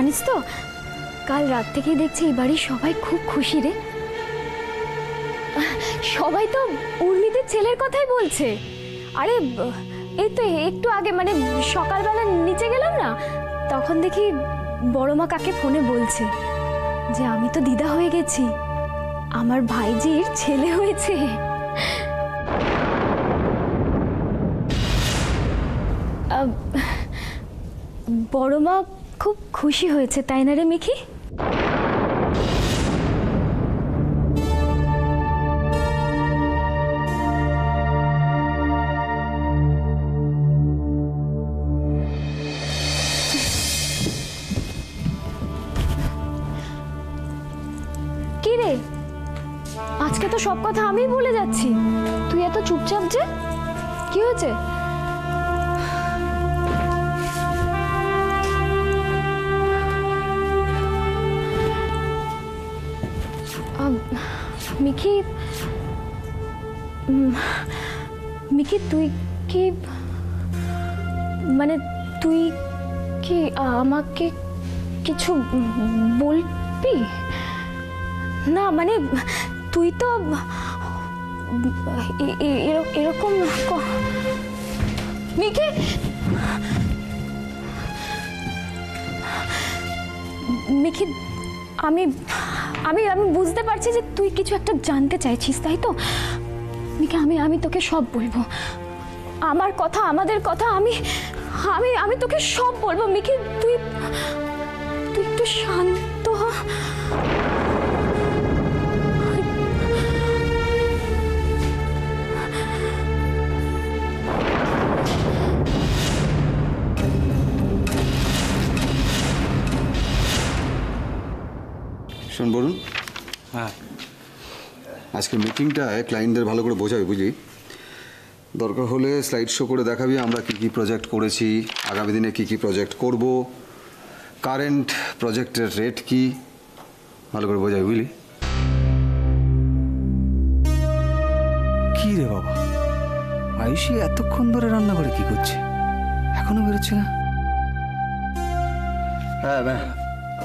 জানিস তো কাল রাত থেকেই দেখছি এই বাড়ির সবাই খুব খুশি রে। সবাই তো উর্মিদের ছেলের কথাই বলছে। আরে এই তো একটু আগে মানে সকালবেলা নিচে গেলাম না, তখন দেখি বড় মা কাকে ফোনে বলছে যে আমি তো দিদা হয়ে গেছি, আমার ভাইজির ছেলে হয়েছে। বড় মা খুব খুশি হয়েছে তাই না রে মিকি? কি রে, আজকে তো সব কথা আমিই বলে যাচ্ছি, তুই এত চুপচাপ যে, কি হয়েছে? মিকি, মিকি তুই কি মানে তুই কি আমাকে কিছু বলবি? না মানে তুই তো এরকম মিকি, মিকি আমি আমি আমি বুঝতে পারছি যে তুই কিছু একটা জানতে চাইছিস, তাই তো? মিকি আমি তোকে সব বলবো, আমার কথা আমাদের কথা আমি আমি আমি তোকে সব বলবো। মিকি তুই তুই একটু শান্ত হ। শোন বরুণ, হ্যাঁ আজকে মিটিংটায় ক্লায়েন্টদের ভালো করে বোঝাবি, বুঝলি? দরকার হলে স্লাইড শো করে দেখাবি আমরা কি কি প্রজেক্ট করেছি, আগামী দিনে কি কি প্রজেক্ট করব, কারেন্ট প্রজেক্টের রেট কি, ভালো করে বোঝাবি, বুঝলি? কি রে বাবা, আয়ুষী এতক্ষণ ধরে রান্না করে কি করছে, এখনো বেরোচ্ছে না? হ্যাঁ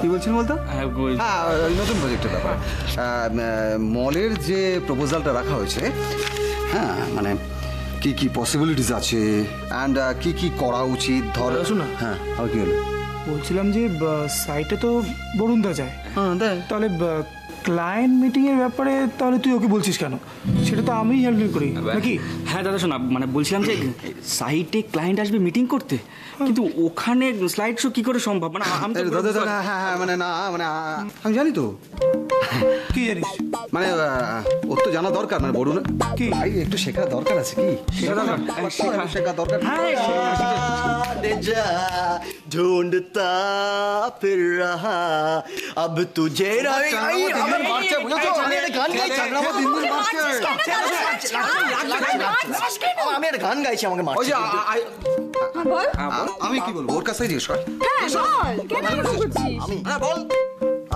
কি বলছেন বলতো? হ্যাঁ ওই নতুন প্রজেক্টের ব্যাপার, মলের যে প্রপোজালটা রাখা হয়েছে, হ্যাঁ মানে কি কি পসিবিলিটিস আছে অ্যান্ড কি কি করা উচিত। ধর শোনো, হ্যাঁ আর কি হলো? বলছিলাম যে সাইটে তো বরুণদা যায়, হ্যাঁ দেয়, তাহলে ক্লায়েন্ট মিটিং এর ব্যাপারে তাহলে তুই ওকে বলছিস কেন? সেটা তো আমিই হ্যান্ডেল করি নাকি? হ্যাঁ দাদা শোনা, মানে বলছিলাম যে সাইটে ক্লায়েন্ট আসবে মিটিং করতে, কিন্তু ওখানে স্লাইড শো কি করে সম্ভব? মানে আমি তো হ্যাঁ হ্যাঁ মানে না মানে আমি জানি তো। কি জানিস? মানে ওর তো জানা দরকার, মানে বড় কি ভাই একটু শেখা দরকার আছে, কি শেখা দরকার। ढूंढता फिर रहा अब तुझे আমি একটা গান গাইছি, আমাকে মারছে। আমি কি বলবো, ওর কাছে জিজ্ঞেস কর। বল,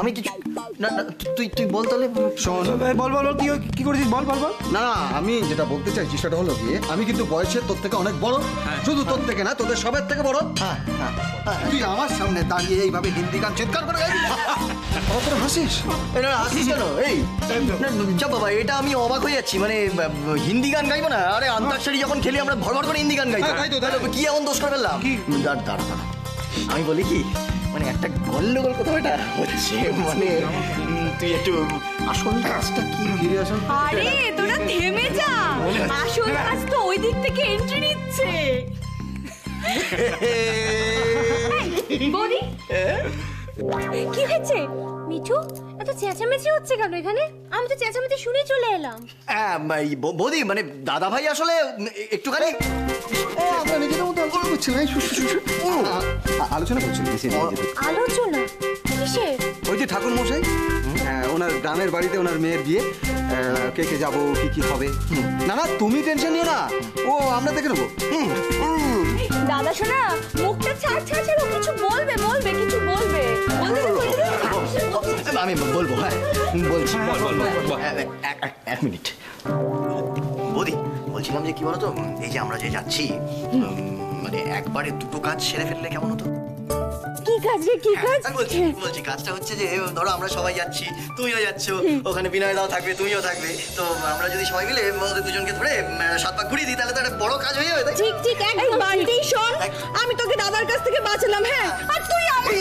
আমি কিছু না তুই তুই বল তাহলে। শোন বল বল কি করেছিস, বল বল বল। না আমি যেটা বলতে চাইছি সেটা হলো গিয়ে, আমি কিন্তু বয়সে তোর থেকে অনেক বড়, শুধু তোর থেকে না, তোদের সবার থেকে বড়। তুই আমার সামনে দাঁড়িয়ে এইভাবে হিন্দি গান চিৎকার করে গাইবি, তোরা হাসিস? এটা হাসিস কেন? এই যা বাবা, এটা আমি অবাক হয়ে যাচ্ছি, মানে হিন্দি গান গাইবো না? আরে আন্তাক্ষরী যখন খেলি আমরা ভরভর করে হিন্দি গান গাই, কি এমন দোষ করে ফেললাম? দাঁড়া আমি বলি কি, মানে একটা গন্ডগোল কোথাও এটা হচ্ছে, মানে তুই একটু আসল কাজটা কি ফিরে আসল। আরে তোরা থেমে যা, আসল কাজ তো ওই দিক থেকে এন্ট্রি নিচ্ছে। বৌদি কি হয়েছে? মিঠু এত চেঁচামেচি হচ্ছে কেন এখানে? আমি তো চেঁচামেচি শুনে চলে এলাম। বৌদি মানে দাদা ভাই আসলে একটুখানি আলোচনা করছিল। আলোচনা কিসের? ওই যে ঠাকুর মশাই, ওনার গ্রামের বাড়িতে ওনার মেয়ের বিয়ে, কে কে যাবো, কি কি হবে। না না তুমি টেনশন নিও না, ও আমরা দেখে নেবো। দাদা শোনা, মুখটা ছাড়, ও কিছু বলবে কিছু বলবে। আমি বলবো, হ্যাঁ বলছি। এক মিনিট বৌদি, বলছিলাম যে কি বলতো, এই যে আমরা যে যাচ্ছি, মানে একবারে দুটো কাজ সেরে ফেললে কেমন হতো? কি কাজ রে, কি কাজ? আমি বলছি বলছি কাজটা হচ্ছে যে ধরো আমরা সবাই যাচ্ছি, তুমিও যাচ্ছ, ওখানে বিনয় দাও থাকবে, তুমিও থাকবে, তো আমরা যদি সবাই মিলে ওদের দুজনকে ধরে 7 পাক ঘুরিয়ে দিই তাহলে তো একটা বড় কাজ হয়ে যাবে, তাই? ঠিক ঠিক একদম বান্টি শোন, আমি তোকে দাদার কাছ থেকে বাঁচালাম, হ্যাঁ, আর তুই আমাকে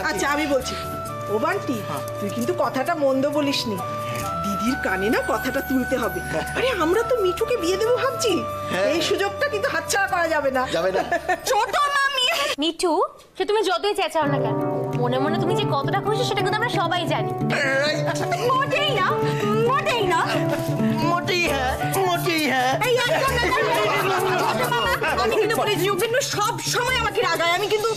আচ্ছা আমি বলছি, ও বান্টি তুই কিন্তু কথাটা মন্দ বলিসনি, দিদির কানে না কথাটা তুলতে হবে। আরে আমরা তো মিঠুকে বিয়ে দেবো ভাবছি, এই সুযোগটা কিন্তু হাতছাড়া করা যাবে না। যাবে না। ছোট মামি মিঠু, সে তুমি যতই চেঁচাও না কেন, মনে মনে তুমি যে কতটা খুশি সেটা কিন্তু আমরা সবাই জানি। মোটেই না, মোটেই না, মোটেই হ্যাঁ, মোটেই হ্যাঁ। এই একদম না, আমি কিন্তু বলেছি ও কিন্তু সব সময় আমাকে রাগায়, আমি কিন্তু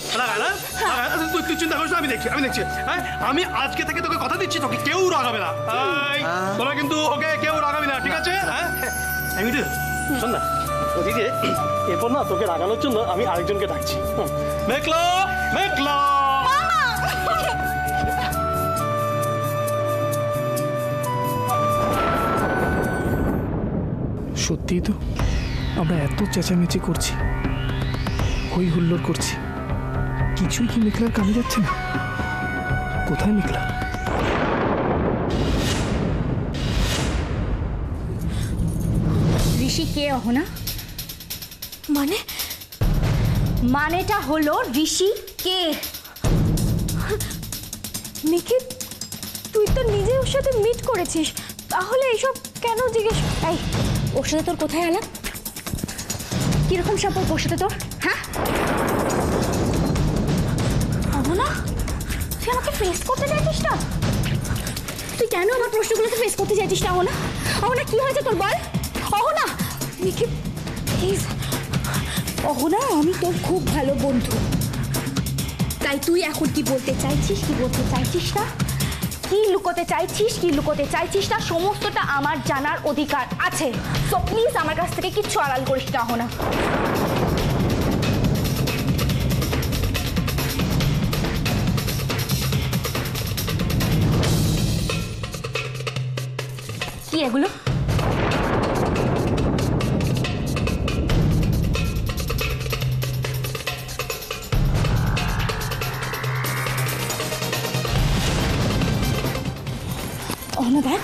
তুই চিন্তা করিস না, আমি দেখছি হ্যাঁ, আমি আজকে থেকে তোকে কথা দিচ্ছি, তোকে কেউ রাগাবে না, তোরা কিন্তু ওকে কেউ রাগাবি না, ঠিক আছে? হ্যাঁ মিঠু শোন না, ওদিকে এরপর না তোকে রাগানোর জন্য আমি আরেকজনকে ডাকছি। মেঘলা, মেঘলা, সত্যিই তো আমরা এত চেঁচামেচি করছি, হই হুল্লোড় করছি, কিছুই কি মেঘলার কানে যাচ্ছে না? কোথায় মেঘলা? ঋষি কে অহনা? মানেটা হলো ঋষি কে? নিখিল, তুই তো নিজে ওর সাথে মিট করেছিস, তাহলে এসব কেন জিজ্ঞেস? এই, ওর সাথে তোর কোথায় আলাপ? কিরকম সম্পর্ক ওর সাথে তোর? হ্যাঁ অহনা, তুই আমাকে ফেস করতে চাইছিস না? তুই কেন আমার প্রশ্নগুলোকে ফেস করতে চাইছিস না অহনা? অহনা কি হয়েছে তোর বল? অহনা, নিখিল প্লিজ। অহনা, আমি তোর খুব ভালো বন্ধু, তাই তুই এখন কি বলতে চাইছিস, কি বলতে চাইছিস না, কি লুকোতে চাইছিস, কি লুকোতে চাইছিস না, সমস্তটা আমার জানার অধিকার আছে। সো প্লিজ আমার কাছ থেকে কিচ্ছু আড়াল করিস না অহনা। কি এগুলো? অহনা দেখ,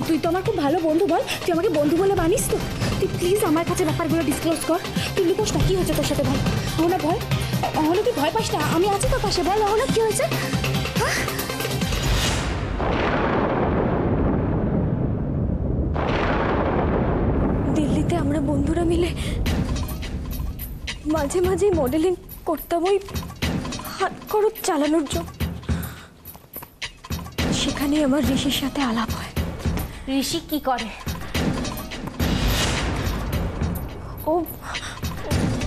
তুই তো আমার খুব ভালো বন্ধু, বল তুই আমাকে বন্ধু বলে মানিস তো? তুই প্লিজ আমার কাছে ব্যাপারগুলো ডিসক্লোজ কর। তুই লুকোস না, কি হয়েছে তোর সাথে বল? অহনা ভয়, অহনা তুই ভয় পাস না, আমি আছি তোর পাশে, বল অহনা কি হয়েছে? দিল্লিতে আমরা বন্ধুরা মিলে মাঝে মাঝে মডেলিং করতাম ওই হাত খরচ চালানোর জন্য। সেখানে আমার ঋষির সাথে আলাপ হয়। ঋষি কি করে? ও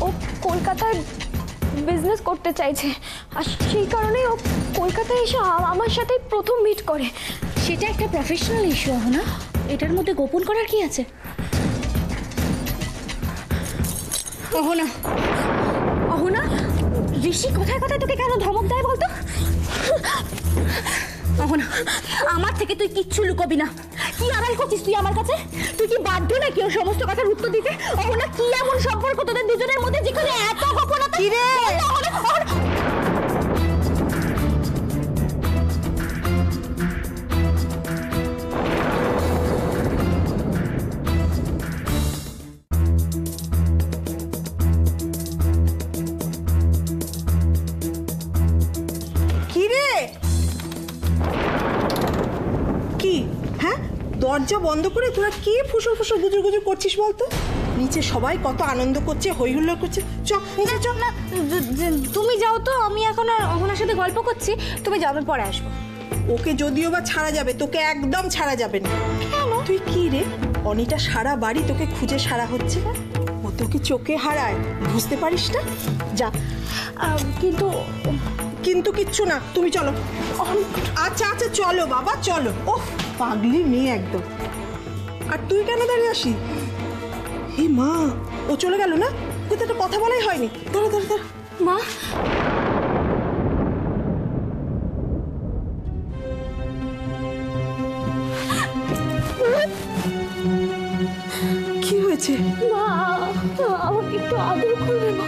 ও কলকাতায় বিজনেস করতে চাইছে, আর সেই কারণে ও কলকাতায় এসে আমার সাথে প্রথম মিট করে। সেটা একটা প্রফেশনাল ইস্যু না, এটার মধ্যে গোপন করার কি আছে? অহনা, অহনা, ঋষি কোথায় কোথায় তোকে কেন ধমক দেয় বলতো? অহনা, আমার থেকে তুই কিচ্ছু লুকোবি না। কি আড়াল করছিস তুই আমার কাছে? তুই কি বাধ্য নাকি ওর সমস্ত কথার উত্তর দিতে? অহনা, কি এমন সম্পর্ক তোদের দুজনের মধ্যে যেখানে এত গোপনতা? কি রে? দরজা বন্ধ করে তোরা কি ফুসুর ফুসুর গুজুর গুজুর করছিস বলতো? নিচে সবাই কত আনন্দ করছে, হই হুল্লোড় করছে। চল চল না, তুমি যাও তো, আমি এখন আর অহনার সাথে গল্প করছি, তুমি যাবে পরে আসবো। ওকে যদিও বা ছাড়া যাবে, তোকে একদম ছাড়া যাবে না। কেন? তুই কি রে, অনিটা সারা বাড়ি তোকে খুঁজে সারা হচ্ছে না, ও তোকে চোখে হারায়, বুঝতে পারিস না? যা। কিন্তু কিন্তু কিচ্ছু না, তুমি চলো। আচ্ছা আচ্ছা চলো বাবা চলো। ওহ পাগলি মেয়ে একদম। আর তুই কেন দাঁড়িয়ে আসি? হে মা, ও চলে গেল না? ওকে তো একটা কথা বলাই হয়নি। দাঁড়া দাঁড়া দাঁড়া। মা, একটু আদর করবে মা,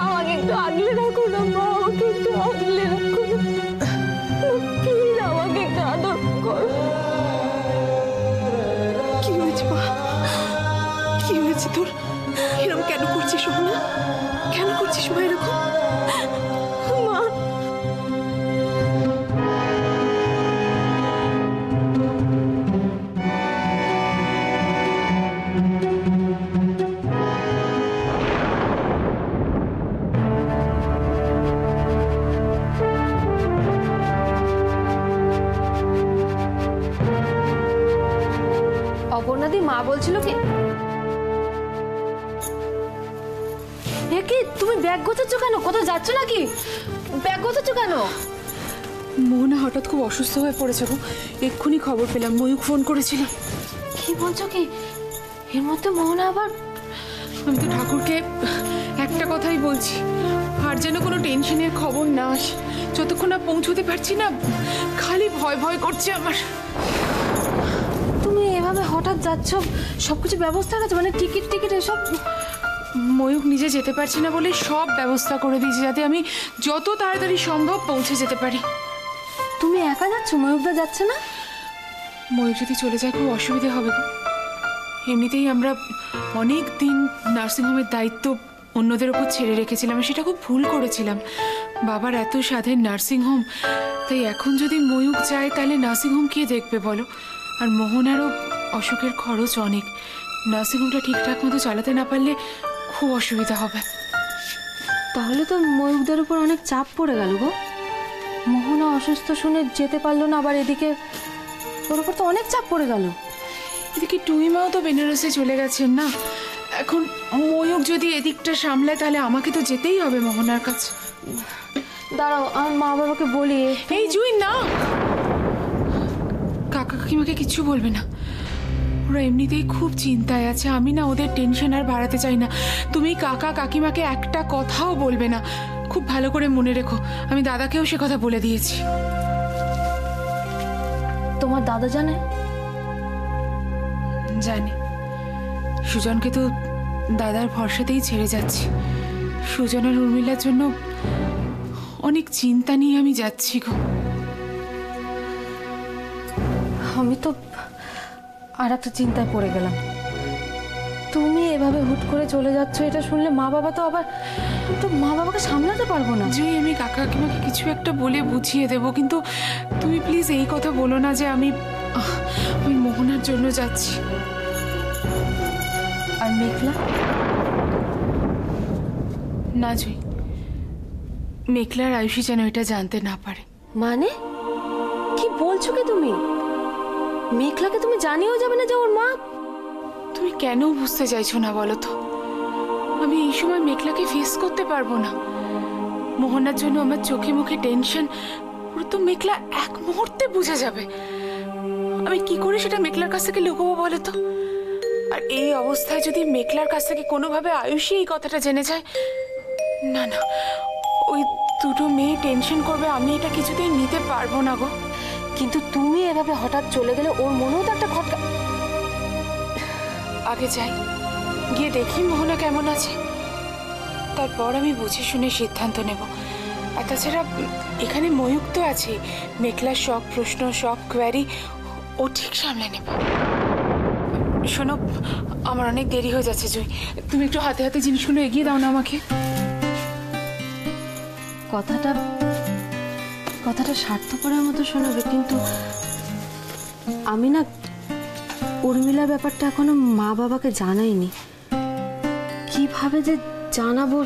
আমাকে একটু আগলে রাখো না মা, আমাকে একটু আগলে রাখো না প্লিজ, আমাকে একটু আদর করো। কি হয়েছে মা, কি হয়েছে তোর? এরকম কেন করছিস সোনা? কেন করছিস মা এরকম? মা অপর্ণাদি মা বলছিল কি কি তুমি ব্যাগ গোছাচ্ছ কেন? কোথাও যাচ্ছ নাকি? ব্যাগ গোছাচ্ছ কেন? মোহনা হঠাৎ খুব অসুস্থ হয়ে পড়েছে গো, এক্ষুনি খবর পেলাম, ময়ূক ফোন করেছিল। কি বলছো কি? এর মধ্যে মোহনা আবার? আমি তো ঠাকুরকে একটা কথাই বলছি, আর যেন কোনো টেনশনের খবর না আসে। যতক্ষণ না পৌঁছতে পারছি না, খালি ভয় ভয় করছে আমার। তুমি এভাবে হঠাৎ যাচ্ছ, সবকিছু ব্যবস্থা আছে মানে টিকিট টিকিট এসব? ময়ূক নিজে যেতে পারছি না বলে সব ব্যবস্থা করে দিয়েছি, যাতে আমি যত তাড়াতাড়ি সম্ভব পৌঁছে যেতে পারি। তুমি একা যাচ্ছ? ময়ূকদা যাচ্ছে না? ময়ূক যদি চলে যায় খুব অসুবিধে হবে গো। এমনিতেই আমরা অনেক দিন নার্সিংহোমের দায়িত্ব অন্যদের ওপর ছেড়ে রেখেছিলাম, সেটা খুব ভুল করেছিলাম। বাবার এত স্বাধীন নার্সিংহোম, তাই এখন যদি ময়ূক যায় তাহলে নার্সিংহোম কে দেখবে বলো? আর মোহনারও অসুখের খরচ অনেক, নার্সিংহোমটা ঠিকঠাক মতো চালাতে না পারলে খুব অসুবিধা হবে। তাহলে তো ময়ূকদের উপর অনেক চাপ পড়ে গেল গো। মোহনা অসুস্থ শুনে যেতে পারলো না, আবার এদিকে ওর উপর তো অনেক চাপ পড়ে গেল। এদিকে টুইমাও তো বেনারসে চলে গেছেন না, এখন ময়ূক যদি এদিকটা সামলায় তাহলে আমাকে তো যেতেই হবে মোহনার কাছে। দাঁড়াও, আমার মা বাবাকে বলি। এই জুই না, কাকা কাকিমাকে কিচ্ছু বলবে না, ওরা এমনিতেই খুব চিন্তায় আছে। আমি না ওদের টেনশন আর বাড়াতে চাই না। তুমি কাকা কাকিমাকে একটা কথাও বলবে না, খুব ভালো করে মনে রেখো। আমি দাদাকেও সে কথা বলে দিয়েছি। তোমার দাদা জানে? জানি। সুজনকে তো দাদার ভরসাতেই ছেড়ে যাচ্ছি। সুজন আর উর্মিলার জন্য অনেক চিন্তা নিয়ে আমি যাচ্ছি গো। আমি তো আর একটা চিন্তায় পড়ে গেলাম। তুমি এভাবে হুট করে চলে যাচ্ছ, এটা শুনলে মা বাবা তো আবার, তো মা বাবাকে সামলাতে পারবো না। জুই, আমি কাকা কাকিমাকে কিছু একটা বলে বুঝিয়ে দেবো, কিন্তু তুমি প্লিজ এই কথা বলো না যে আমি মোহনার জন্য যাচ্ছি। আর মেঘলা? না জুই, মেঘলার আয়ুষী যেন এটা জানতে না পারে। মানে কি বলছো কি তুমি? মেঘলাকে তুমি জানিয়েও যাবে না যে ওর মা? তুমি কেন বুঝতে চাইছো না বলো তো? আমি এই সময় মেঘলাকে ফেস করতে পারবো না। মোহনার জন্য আমার চোখে মুখে টেনশন পুরো তো মেঘলা এক মুহূর্তে বুঝে যাবে। আমি কি করে সেটা মেঘলার কাছ থেকে লুকোবো বলো তো? আর এই অবস্থায় যদি মেঘলার কাছ থেকে কোনোভাবে আয়ুষী এই কথাটা জেনে যায়, না না, ওই দুটো মেয়ে টেনশন করবে, আমি এটা কিছুতেই নিতে পারবো না গো। কিন্তু তুমি এভাবে হঠাৎ চলে গেলে ওর মনেও তো একটা খটকা। আগে যাই, গিয়ে দেখি মোহনা কেমন আছে, তারপর আমি বুঝে শুনে সিদ্ধান্ত নেব। আর তাছাড়া এখানে ময়ূক তো আছে, মেঘলার সব প্রশ্ন সব কোয়ারি ও ঠিক সামলে নেবে। শোনো, আমার অনেক দেরি হয়ে যাচ্ছে জুই, তুমি একটু হাতে হাতে জিনিসগুলো এগিয়ে দাও না আমাকে। কথাটা স্বার্থপরের মতো শোনাবে, কিন্তু আমি না উর্মিলার ব্যাপারটা এখনো মা বাবাকে জানাইনি। কিভাবে যে জানাবো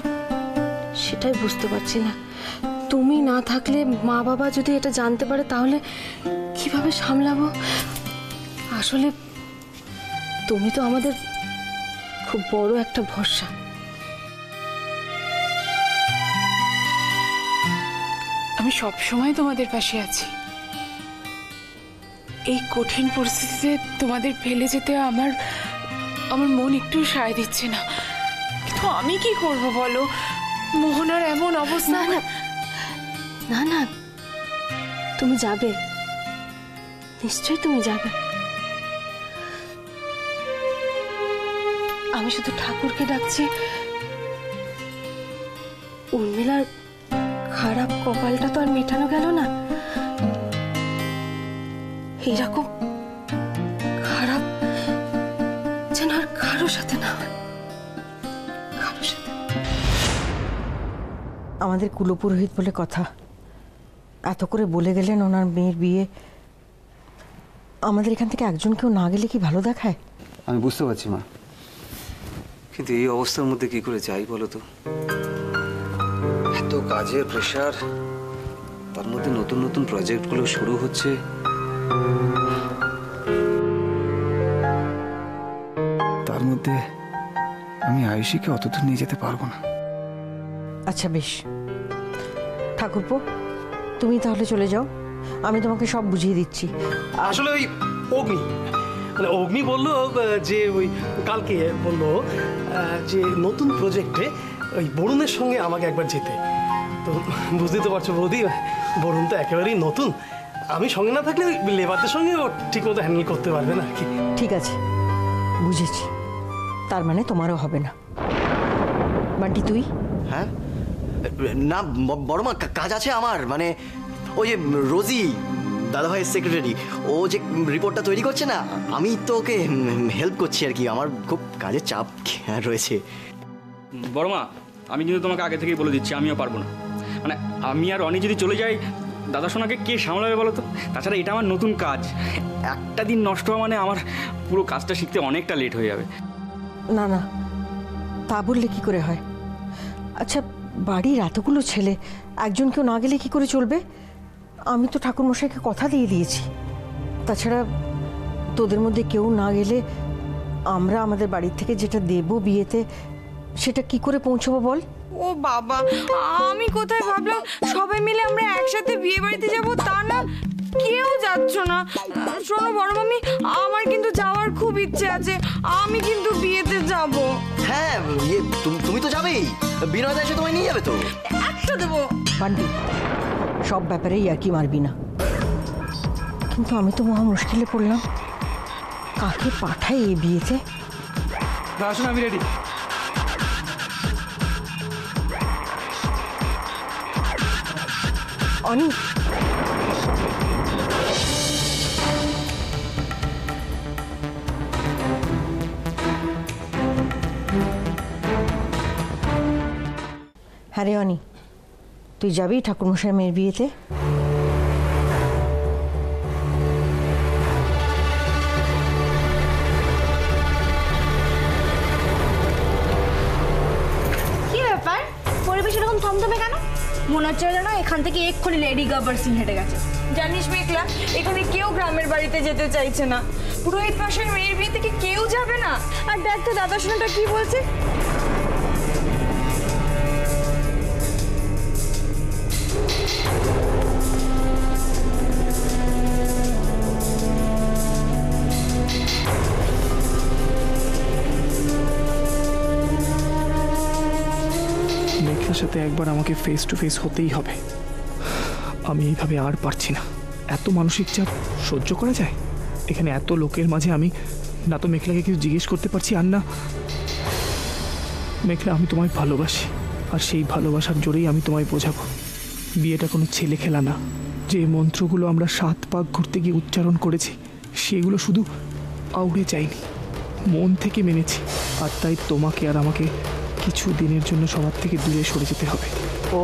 সেটাই বুঝতে পারছি না। তুমি না থাকলে মা বাবা যদি এটা জানতে পারে তাহলে কিভাবে সামলাবো? আসলে তুমি তো আমাদের খুব বড় একটা ভরসা। আমি সব সময় তোমাদের পাশে আছি। এই কঠিন পরিস্থিতিতে তোমাদের ফেলে যেতে আমার মন একটু সায় দিচ্ছে না, কিন্তু আমি কি করব বলো? মোহনার এমন অবস্থা। না না, তুমি যাবে, নিশ্চয়ই তুমি যাবে। আমি শুধু ঠাকুরকে ডাকছি উর্মিলার খারাপ কপালটা তো আর মেটানো গেল না। এইরকম খারাপ যেন আর কারোর সাথে না হয়, কারোর সাথে। আমাদের কুলপুরোহিত বলে কথা, এত করে বলে গেলেন ওনার মেয়ের বিয়ে। আমাদের এখান থেকে একজন কেউ না গেলে কি ভালো দেখায়? আমি বুঝতে পারছি মা, কিন্তু এই অবস্থার মধ্যে কি করে যাই বলো তো? এত কাজের প্রেশার, তার মধ্যে নতুন নতুন প্রজেক্টগুলো শুরু হচ্ছে। তার মধ্যে আমি আয়ুষীকে অতদূর নিয়ে যেতে পারবো না। আচ্ছা বেশ, ঠাকুরপো তুমি তাহলে চলে যাও, আমি তোমাকে সব বুঝিয়ে দিচ্ছি। আসলে ওই অগ্নি বললো যে ওই কালকে বললো যে নতুন প্রজেক্টে ওই বরুণের সঙ্গে আমাকে একবার যেতে। তো বুঝতেই তো পারছো বৌদি, বরুণ তো একেবারেই নতুন, আমি সঙ্গে না থাকলে লেবারদের সঙ্গে ও ঠিক মতো হ্যান্ডেল করতে পারবে না কি। ঠিক আছে, বুঝেছি। তার মানে তোমারও হবে না। বান্টি তুই? হ্যাঁ না বড় মা, কাজ আছে আমার। মানে ওই যে রোজি দাদাভাইয়ের সেক্রেটারি, ও যে রিপোর্টটা তৈরি করছে না, আমি তো ওকে হেল্প করছি আর কি। আমার খুব কাজের চাপ রয়েছে। বড় মা, আমি কিন্তু তোমাকে আগে থেকেই বলে দিচ্ছি আমিও পারবো না। মানে আমি আর অনি যদি চলে যাই, দাদা সোনাকে কে সামলাবে বলো তো? তাছাড়া এটা আমার নতুন কাজ, একটা দিন নষ্ট হওয়া মানে আমার পুরো কাজটা শিখতে অনেকটা লেট হয়ে যাবে। না না, তা বললে কি করে হয়? আচ্ছা বাড়ির এতগুলো ছেলে, একজন কেউ না গেলে কি করে চলবে? আমি তো ঠাকুরমশাইকে কথা দিয়ে দিয়েছি। তাছাড়া তোদের মধ্যে কেউ না গেলে আমরা আমাদের বাড়ির থেকে যেটা দেব বিয়েতে, সেটা কি করে পৌঁছবো বল? ও বাবা, আমি কোথায় ভাবলাম সবাই মিলে আমরা একসাথে বিয়ে বাড়িতে যাবো, তা না কেউ যাচ্ছ না। শোনো বড় মামি, আমার কিন্তু যাওয়ার খুব ইচ্ছে আছে, আমি কিন্তু বিয়েতে যাব। হ্যাঁ তুমি তো যাবেই, বিনয় এসে তোমায় নিয়ে যাবে তো। একটা দেবো। বান্টি, সব ব্যাপারেই আর কি মারবি না। কিন্তু আমি তো মহা মুশকিলে পড়লাম, কাকে পাঠাই এই বিয়েতে? আসুন, আমি রেডি। অনি, হ্যাঁ রে অনি, তুই যাবি ঠাকুরমশাই মেয়ের বিয়েতে? কি ব্যাপার, পরিবেশ এরকম থমথমে কেন? মনে হচ্ছে যেন এখান থেকে এক্ষুনি লেডি গব্বর সিং হেঁটে গেছে। জানিস মেঘলা, এখানে কেউ গ্রামের বাড়িতে যেতে চাইছে না। পুরোহিত পাশের মেয়ের বিয়ে থেকে কেউ যাবে না। আর দেখ তো দাদা শোনাটা কি বলছে। মেঘলার সাথে একবার আমাকে ফেস টু ফেস হতেই হবে। আমি এইভাবে আর পারছি না। এত মানসিক চাপ সহ্য করা যায়? এখানে এত লোকের মাঝে আমি না তো মেঘলাকে কিছু জিজ্ঞেস করতে পারছি, আর না মেঘলা, আমি তোমায় ভালোবাসি, আর সেই ভালোবাসার জোরেই আমি তোমায় বোঝাবো বিয়েটা কোনো ছেলে খেলা না। যে মন্ত্রগুলো আমরা 7 পাক ঘুরতে গিয়ে উচ্চারণ করেছি, সেগুলো শুধু আউড়ে যায়নি, মন থেকে মেনেছি। আর তাই তোমাকে আর আমাকে কিছু দিনের জন্য সবার থেকে দূরে সরে যেতে হবে। ও,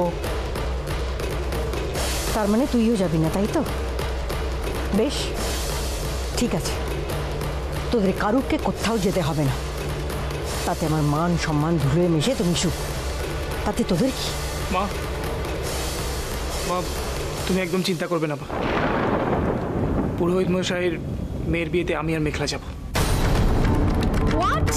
তার মানে তুইও যাবি না, তাই তো? বেশ, ঠিক আছে, তোদের কারুরকে কোথাও যেতে হবে না। তাতে আমার মান সম্মান ধুলে মিশে তুমি সুখ, তাতে তোদের কি? মা, মা তুমি একদম চিন্তা করবে না। মা, পুরোহিত মশাইয়ের মেয়ের বিয়েতে আমি আর মেঘলা যাব। হোয়াট?